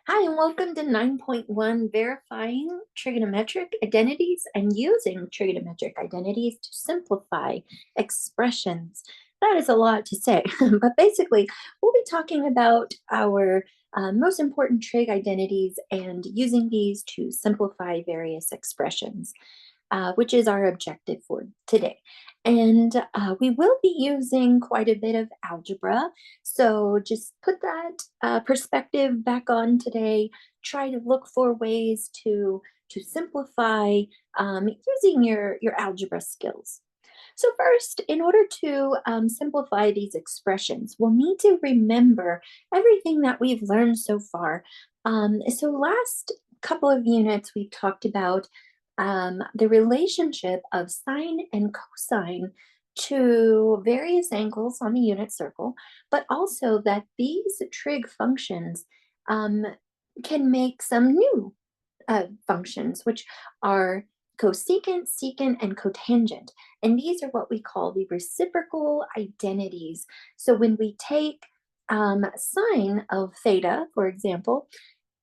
Hi, and welcome to 9.1 Verifying Trigonometric Identities and Using Trigonometric Identities to Simplify Expressions. That is a lot to say, but basically, we'll be talking about our most important trig identities and using these to simplify various expressions, which is our objective for today. And we will be using quite a bit of algebra. So just put that perspective back on today. Try to look for ways to simplify using your algebra skills. So first, in order to simplify these expressions, we'll need to remember everything that we've learned so far. So last couple of units, we've talked about the relationship of sine and cosine to various angles on the unit circle, but also that these trig functions um, can make some new functions, which are cosecant, secant, and cotangent. And these are what we call the reciprocal identities. So when we take sine of theta, for example,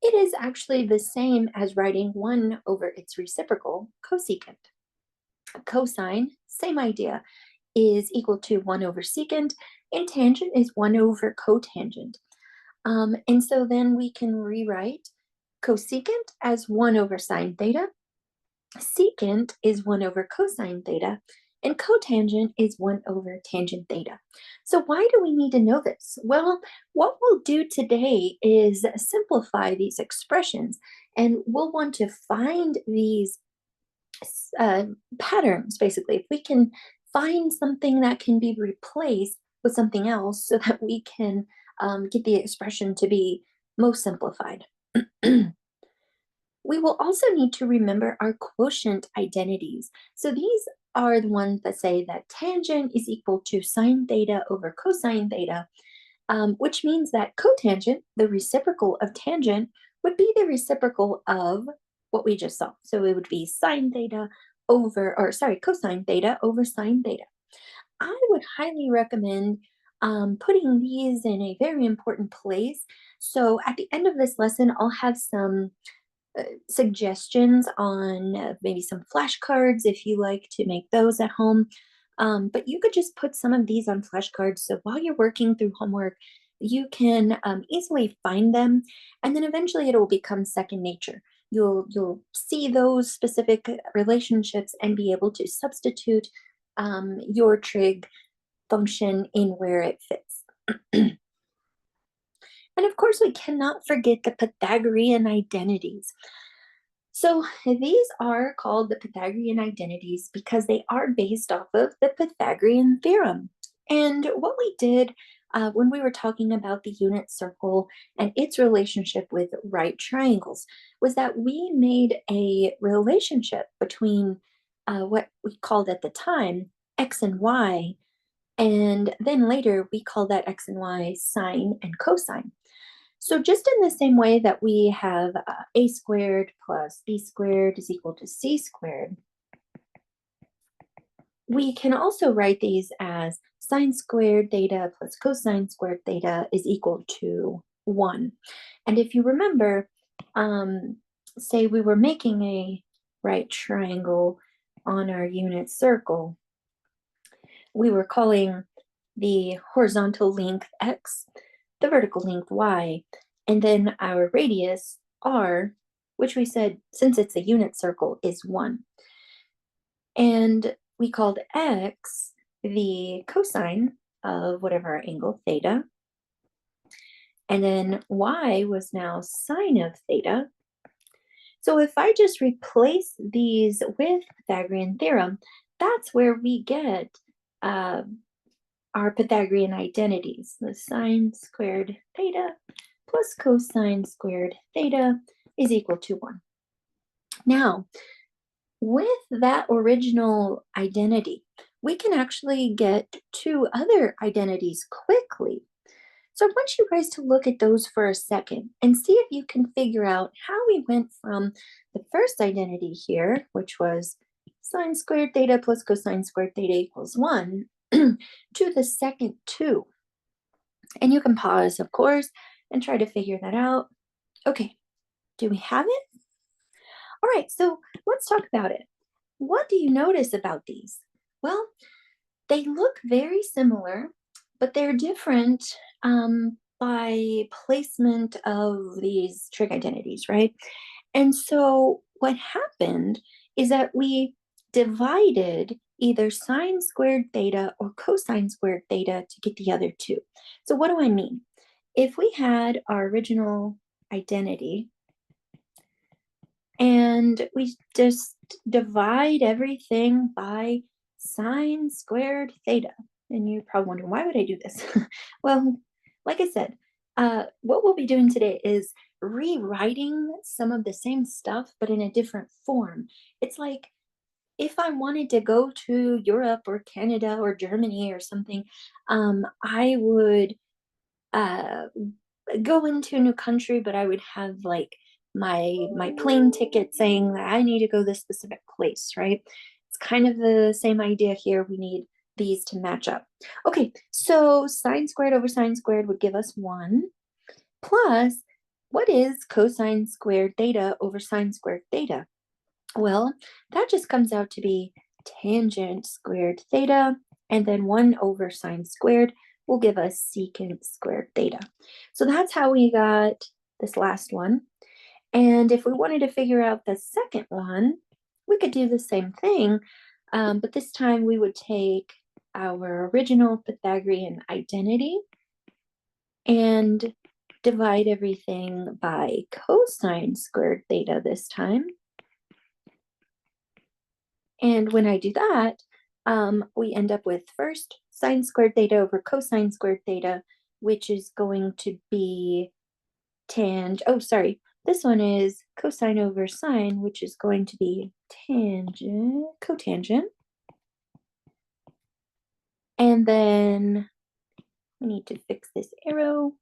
it is actually the same as writing 1 over its reciprocal, cosecant. Cosine, same idea, is equal to 1 over secant, and tangent is 1 over cotangent. And so then we can rewrite cosecant as 1 over sine theta, secant is 1 over cosine theta, and cotangent is 1 over tangent theta. So why do we need to know this? Well, what we'll do today is simplify these expressions, and we'll want to find these uh, patterns, basically. If we can find something that can be replaced with something else so that we can get the expression to be most simplified. We will also need to remember our quotient identities. So these are the ones that say that tangent is equal to sine theta over cosine theta, which means that cotangent, the reciprocal of tangent, would be the reciprocal of what we just saw. So it would be sine theta cosine theta over sine theta. I would highly recommend putting these in a very important place. So at the end of this lesson, I'll have some suggestions on maybe some flashcards if you like to make those at home. But you could just put some of these on flashcards. So while you're working through homework, you can easily find them, and then eventually it will become second nature. You'll see those specific relationships and be able to substitute your trig function in where it fits. And of course, we cannot forget the Pythagorean identities. So these are called the Pythagorean identities because they are based off of the Pythagorean theorem. And what we did when we were talking about the unit circle and its relationship with right triangles was that we made a relationship between what we called at the time x and y, and then later we call that x and y sine and cosine. So just in the same way that we have a squared plus b squared is equal to c squared, we can also write these as sine squared theta plus cosine squared theta is equal to 1. And if you remember, say we were making a right triangle on our unit circle, we were calling the horizontal length x, the vertical length y, and then our radius r, which we said, since it's a unit circle, is 1. And we called x the cosine of whatever angle, theta. And then y was now sine of theta. So if I just replace these with Pythagorean theorem, that's where we get uh, our Pythagorean identities. The sine squared theta plus cosine squared theta is equal to 1. Now, with that original identity, we can actually get two other identities quickly. So I want you guys to look at those for a second and see if you can figure out how we went from the first identity here, which was sine squared theta plus cosine squared theta equals 1, to the second two. And you can pause, of course, and try to figure that out. Okay, do we have it? All right, so let's talk about it. What do you notice about these? Well, they look very similar, but they're different by placement of these trig identities, right? And so what happened is that we divided either sine squared theta or cosine squared theta to get the other two. So what do I mean? If we had our original identity and we just divide everything by sine squared theta. And you're probably wondering, why would I do this? Well, like I said, what we'll be doing today is rewriting some of the same stuff, but in a different form. It's like if I wanted to go to Europe or Canada or Germany or something, I would uh, go into a new country, but I would have like my plane ticket saying that I need to go this specific place, right? It's kind of the same idea here. We need these to match up. Okay, so sine squared over sine squared would give us 1 plus what is cosine squared theta over sine squared theta? Well, that just comes out to be tangent squared theta, and then 1 over sine squared will give us secant squared theta. So that's how we got this last one. And if we wanted to figure out the second one, we could do the same thing, but this time we would take our original Pythagorean identity and divide everything by cosine squared theta this time. And when I do that, we end up with first sine squared theta over cosine squared theta, which is going to be this one is cosine over sine, which is going to be cotangent. And then we need to fix this arrow.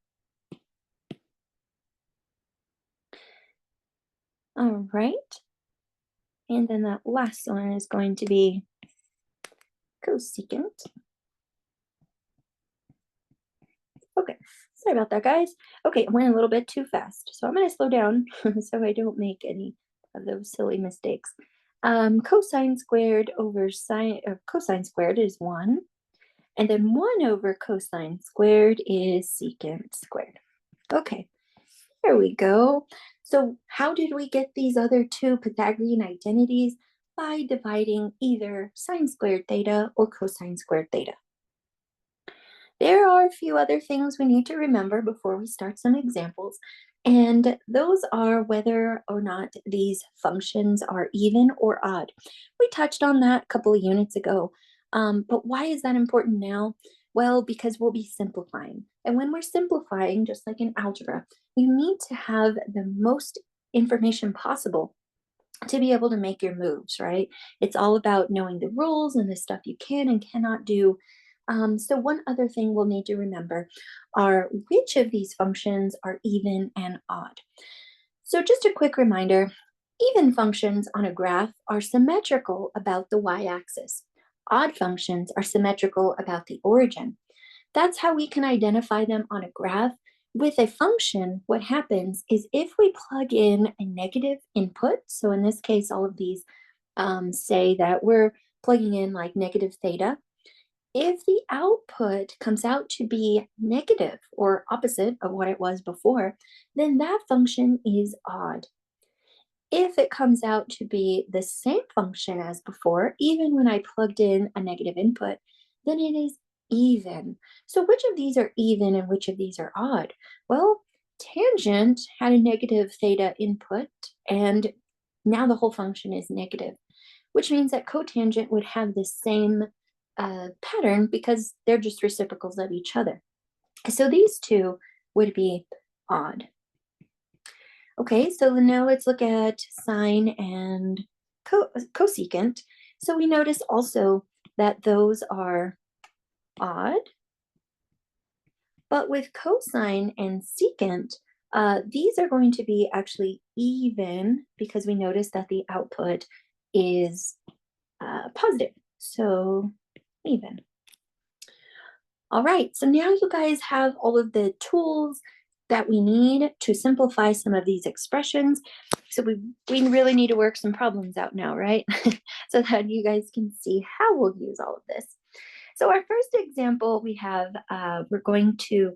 All right. And then that last one is going to be cosecant. Okay, sorry about that, guys. Okay, I went a little bit too fast, so I'm going to slow down so I don't make any of those silly mistakes. Cosine squared over cosine squared is 1, and then 1 over cosine squared is secant squared. Okay, there we go. So how did we get these other two Pythagorean identities? By dividing either sine squared theta or cosine squared theta. There are a few other things we need to remember before we start some examples, and those are whether or not these functions are even or odd. We touched on that a couple of units ago, but why is that important now? Well, because we'll be simplifying. And when we're simplifying, just like in algebra, you need to have the most information possible to be able to make your moves, right? It's all about knowing the rules and the stuff you can and cannot do. So one other thing we'll need to remember are which of these functions are even and odd. So just a quick reminder, even functions on a graph are symmetrical about the y-axis. Odd functions are symmetrical about the origin. That's how we can identify them on a graph. With a function, what happens is if we plug in a negative input, so in this case, all of these say that we're plugging in like negative theta, if the output comes out to be negative or opposite of what it was before, then that function is odd. If it comes out to be the same function as before, even when I plugged in a negative input, then it is even. So which of these are even and which of these are odd? Well, tangent had a negative theta input, and now the whole function is negative, which means that cotangent would have the same pattern because they're just reciprocals of each other. So these two would be odd. Okay, so now let's look at sine and cosecant. So we notice also that those are odd, but with cosine and secant, these are going to be actually even because we notice that the output is positive, so even. All right, so now you guys have all of the tools that we need to simplify some of these expressions. So we really need to work some problems out now, right? So that you guys can see how we'll use all of this. So our first example we have, we're going to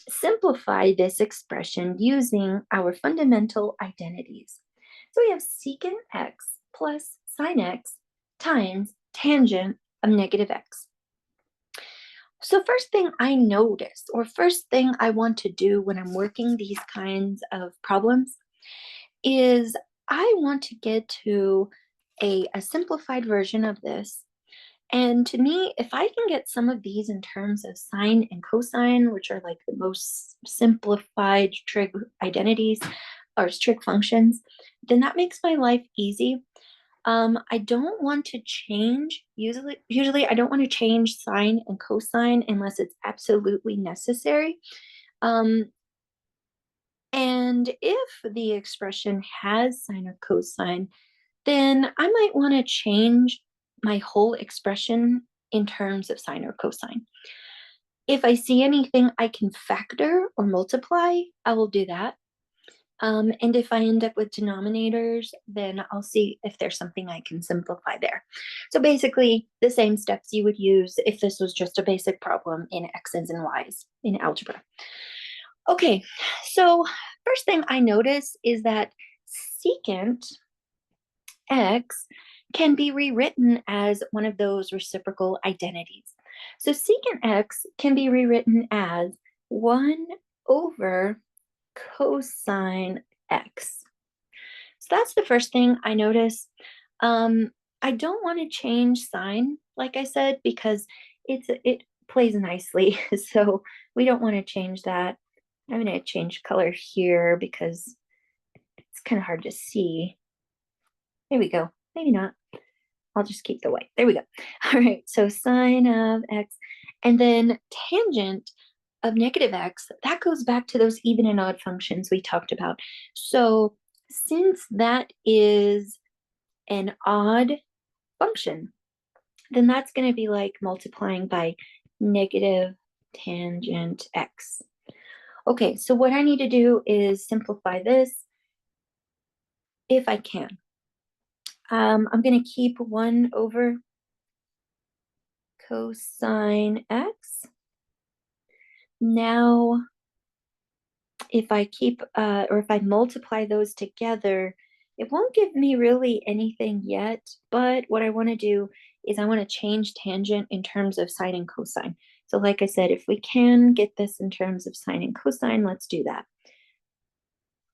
simplify this expression using our fundamental identities. So we have secant x plus sine x times tangent of negative x. So first thing I noticed, or first thing I want to do when I'm working these kinds of problems, is I want to get to a simplified version of this. And to me, if I can get some of these in terms of sine and cosine, which are like the most simplified trig identities or trig functions, then that makes my life easy. I don't want to change, usually I don't want to change sine and cosine unless it's absolutely necessary. And if the expression has sine or cosine, then I might want to change my whole expression in terms of sine or cosine. If I see anything I can factor or multiply, I will do that. And if I end up with denominators, then I'll see if there's something I can simplify there. So basically, the same steps you would use if this was just a basic problem in x's and y's in algebra. Okay, so first thing I notice is that secant x can be rewritten as one of those reciprocal identities. So secant x can be rewritten as 1 over cosine x. So that's the first thing I notice. I don't want to change sine, like I said, because it plays nicely. So we don't want to change that. I'm going to change color here because it's kind of hard to see. There we go. Maybe not. I'll just keep the white. There we go. All right. So sine of x, and then tangent of negative x, that goes back to those even and odd functions we talked about. So since that is an odd function, then that's going to be like multiplying by negative tangent x. Okay, so what I need to do is simplify this if I can. I'm going to keep 1 over cosine x. Now, if I keep, or if I multiply those together, it won't give me really anything yet, but what I want to do is I want to change tangent in terms of sine and cosine. So like I said, if we can get this in terms of sine and cosine, let's do that.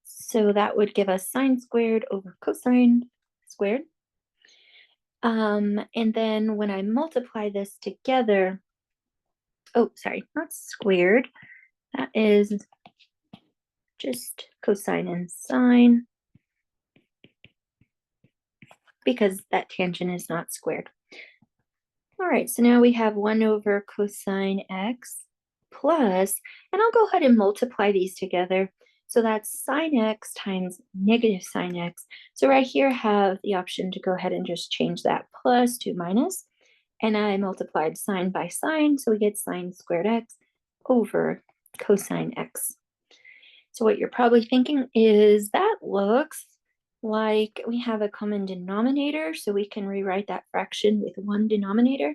So that would give us sine squared over cosine squared. And then when I multiply this together, oh, sorry, not squared. That is just cosine and sine, because that tangent is not squared. All right, so now we have 1 over cosine x plus, and I'll go ahead and multiply these together. So that's sine x times negative sine x. So right here I have the option to go ahead and just change that plus to minus. And I multiplied sine by sine, so we get sine squared x over cosine x. So what you're probably thinking is that looks like we have a common denominator, so we can rewrite that fraction with one denominator,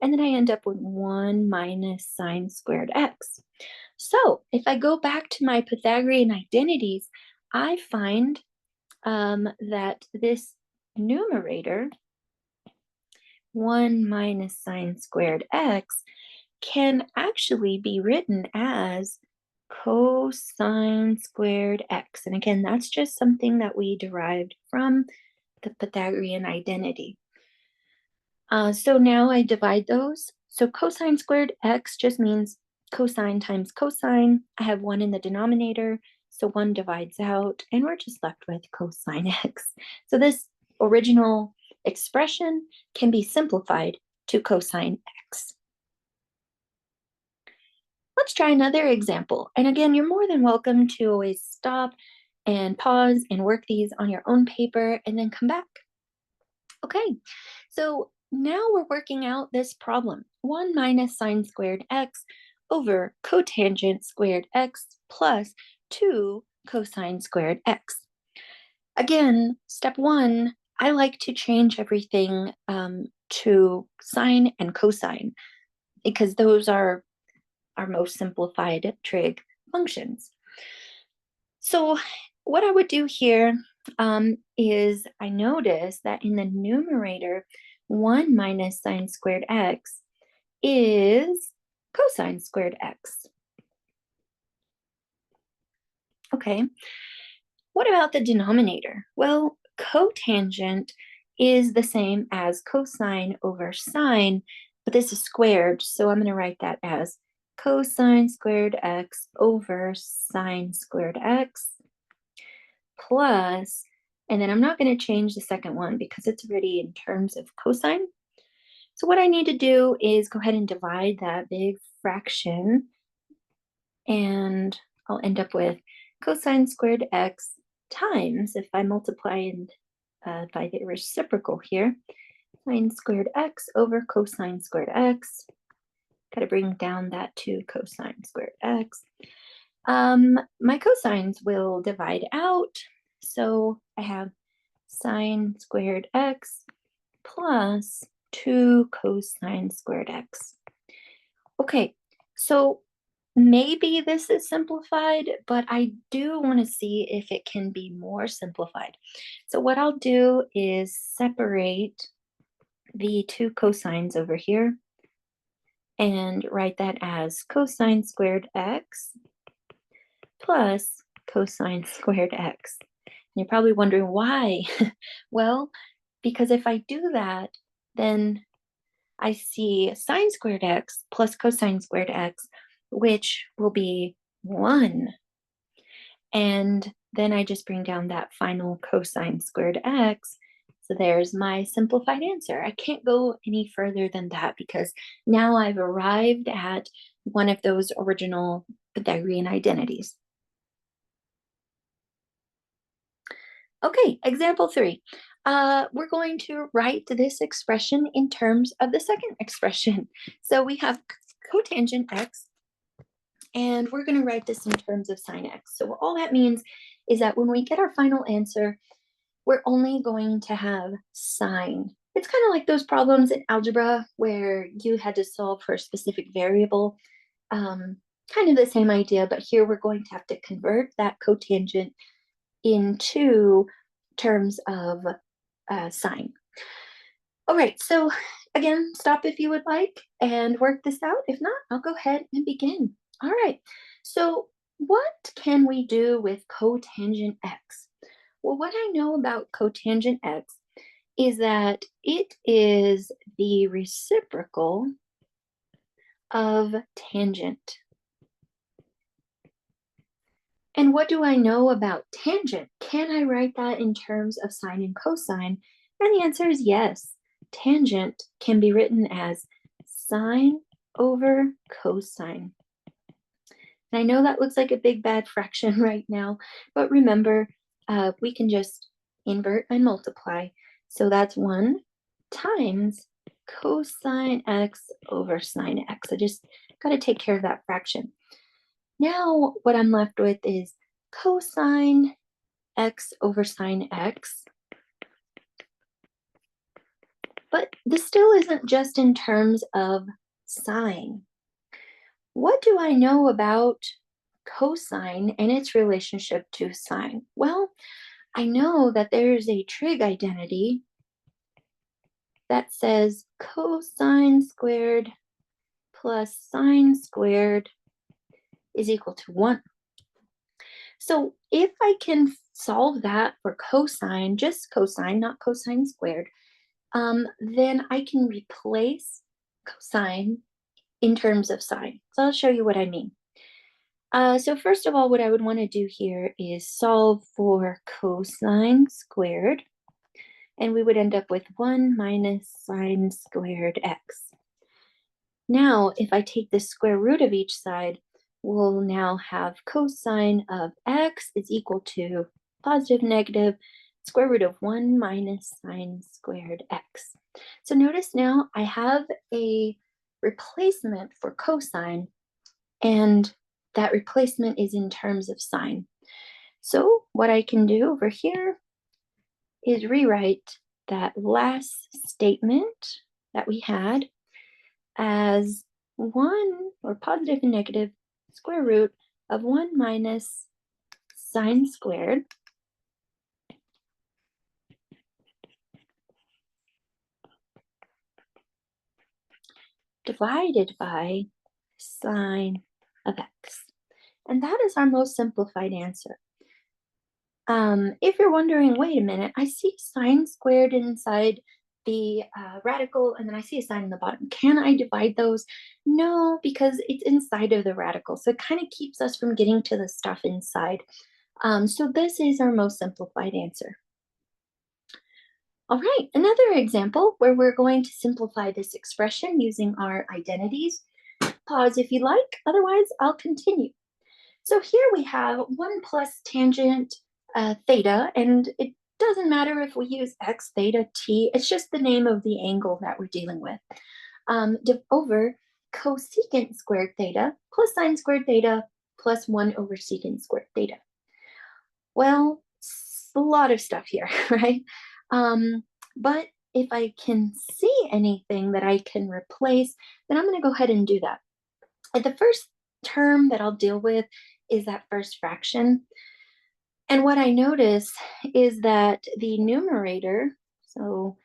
and then I end up with 1 minus sine squared x. So if I go back to my Pythagorean identities, I find that this numerator, 1 minus sine squared x, can actually be written as cosine squared x. And again, that's just something that we derived from the Pythagorean identity. So now I divide those. So cosine squared x just means cosine times cosine. I have 1 in the denominator, so 1 divides out, and we're just left with cosine x. So this original expression can be simplified to cosine x. Let's try another example. And again, you're more than welcome to always stop and pause and work these on your own paper and then come back. Okay, so now we're working out this problem. 1 minus sine squared x over cotangent squared x plus 2 cosine squared x. Again, step 1, I like to change everything to sine and cosine because those are our most simplified trig functions. So what I would do here is I notice that in the numerator, 1 minus sine squared x is cosine squared x. Okay, what about the denominator? Well, cotangent is the same as cosine over sine, but this is squared, so I'm going to write that as cosine squared x over sine squared x plus, and then I'm not going to change the second one because it's already in terms of cosine. So what I need to do is go ahead and divide that big fraction, and I'll end up with cosine squared x times, if I multiply and by the reciprocal here, sine squared x over cosine squared x. Got to bring down that to cosine squared x. My cosines will divide out, so I have sine squared x plus 2 cosine squared x. Okay, so maybe this is simplified, but I do want to see if it can be more simplified. So what I'll do is separate the 2 cosines over here and write that as cosine squared x plus cosine squared x. And you're probably wondering why. Well, because if I do that, then I see sine squared x plus cosine squared x, which will be 1. And then I just bring down that final cosine squared x. So there's my simplified answer. I can't go any further than that because now I've arrived at one of those original Pythagorean identities. Okay, example 3. We're going to write this expression in terms of the second expression. So we have cotangent x, and we're going to write this in terms of sine x. So all that means is that when we get our final answer, we're only going to have sine. It's kind of like those problems in algebra where you had to solve for a specific variable. Kind of the same idea, but here we're going to have to convert that cotangent into terms of sine. All right, so again, stop if you would like and work this out. If not, I'll go ahead and begin. All right, so what can we do with cotangent x? Well, what I know about cotangent x is that it is the reciprocal of tangent. And what do I know about tangent? Can I write that in terms of sine and cosine? And the answer is yes. Tangent can be written as sine over cosine. And I know that looks like a big bad fraction right now, but remember, we can just invert and multiply. So that's 1 times cosine x over sine x. I just got to take care of that fraction. Now what I'm left with is cosine x over sine x. But this still isn't just in terms of sine. What do I know about cosine and its relationship to sine? Well, I know that there's a trig identity that says cosine squared plus sine squared is equal to 1. So if I can solve that for cosine, just cosine, not cosine squared, then I can replace cosine in terms of sine. So I'll show you what I mean. So first of all, what I would want to do here is solve for cosine squared, and we would end up with 1 minus sine squared x. Now, if I take the square root of each side, we'll now have cosine of x is equal to positive negative square root of 1 minus sine squared x. So notice now I have a replacement for cosine, and that replacement is in terms of sign. So what I can do over here is rewrite that last statement that we had as 1, or positive and negative, square root of 1 minus sine squared divided by sine of x. And that is our most simplified answer. If you're wondering, wait a minute, I see sine squared inside the radical, and then I see a sign in the bottom. Can I divide those? No, because it's inside of the radical. So it kind of keeps us from getting to the stuff inside. So this is our most simplified answer. All right, another example where we're going to simplify this expression using our identities. Pause if you like, otherwise I'll continue. So here we have 1 plus tangent theta, and it doesn't matter if we use x, theta, t, it's just the name of the angle that we're dealing with, over cosecant squared theta plus sine squared theta plus 1 over secant squared theta. Well, a lot of stuff here, right? But if I can see anything that I can replace, then I'm going to go ahead and do that. And the first term that I'll deal with is that first fraction. And what I notice is that the numerator, so,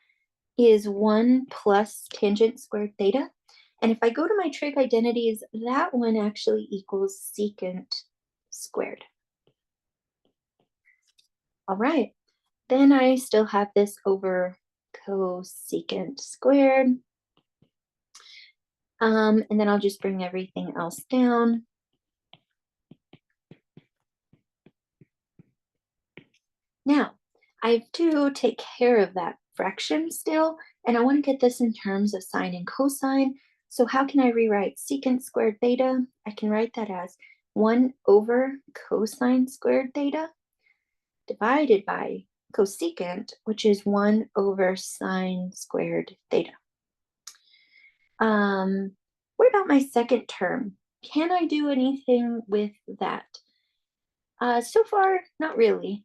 is 1 plus tangent squared theta. And if I go to my trig identities, that one actually equals secant squared. All right, then I still have this over cosecant squared. And then I'll just bring everything else down. Now, I have to take care of that fraction still, and I want to get this in terms of sine and cosine. So how can I rewrite secant squared theta? I can write that as 1 over cosine squared theta divided by cosecant, which is 1 over sine squared theta. What about my second term? Can I do anything with that? So far, not really.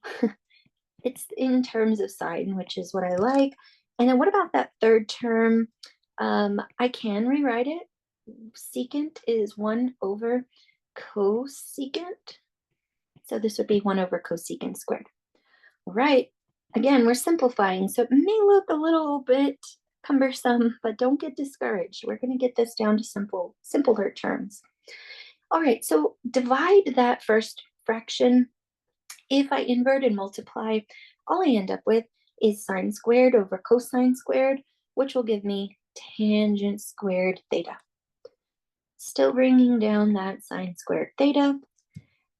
It's in terms of sine, which is what I like. And then what about that third term? I can rewrite it. Secant is 1 over cosecant. So this would be 1 over cosecant squared. All right. Again, we're simplifying, so it may look a little bit cumbersome, but don't get discouraged. We're going to get this down to simpler terms. All right, so divide that first fraction. If I invert and multiply, all I end up with is sine squared over cosine squared, which will give me tangent squared theta. Still bringing down that sine squared theta.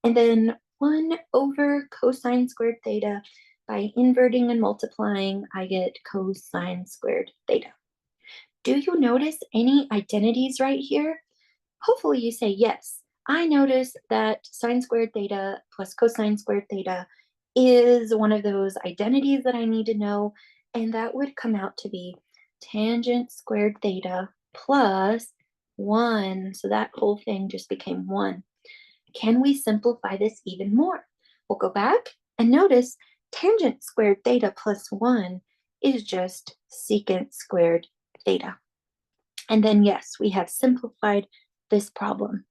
And then 1 over cosine squared theta. By inverting and multiplying, I get cosine squared theta. Do you notice any identities right here? Hopefully you say yes. I notice that sine squared theta plus cosine squared theta is one of those identities that I need to know, and that would come out to be tangent squared theta plus 1. So that whole thing just became 1. Can we simplify this even more? We'll go back and notice tangent squared theta plus 1 is just secant squared theta. And then yes, we have simplified this problem.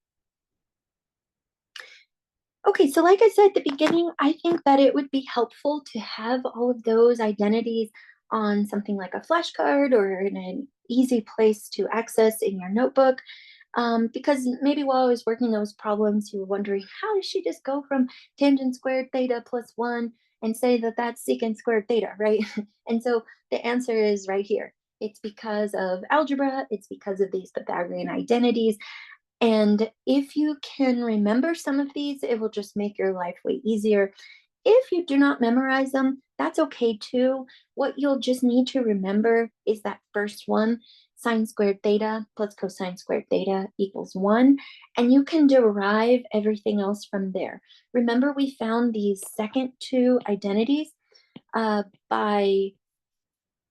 Okay, so like I said at the beginning, I think that it would be helpful to have all of those identities on something like a flashcard or in an easy place to access in your notebook. Because maybe while I was working those problems, you were wondering, how does she just go from tangent squared theta plus 1 and say that that's secant squared theta, right? And so the answer is right here. It's because of algebra. It's because of these Pythagorean identities. And if you can remember some of these, it will just make your life way easier. If you do not memorize them, that's okay too. What you'll just need to remember is that first one, sine squared theta plus cosine squared theta equals 1. And you can derive everything else from there. Remember, we found these second two identities by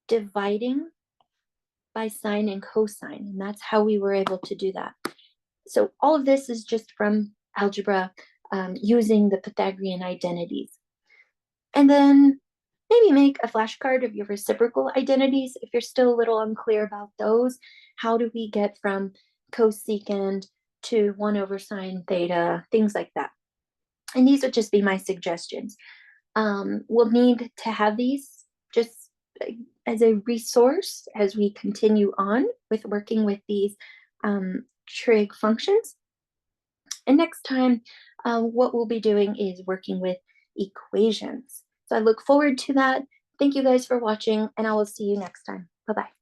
dividing by sine and cosine. And that's how we were able to do that. So all of this is just from algebra using the Pythagorean identities. And then maybe make a flashcard of your reciprocal identities if you're still a little unclear about those. How do we get from cosecant to 1 over sine theta, things like that. And these would just be my suggestions. We'll need to have these just as a resource as we continue on with working with these trig functions. And next time, what we'll be doing is working with equations. So I look forward to that. Thank you guys for watching, and I will see you next time. Bye-bye.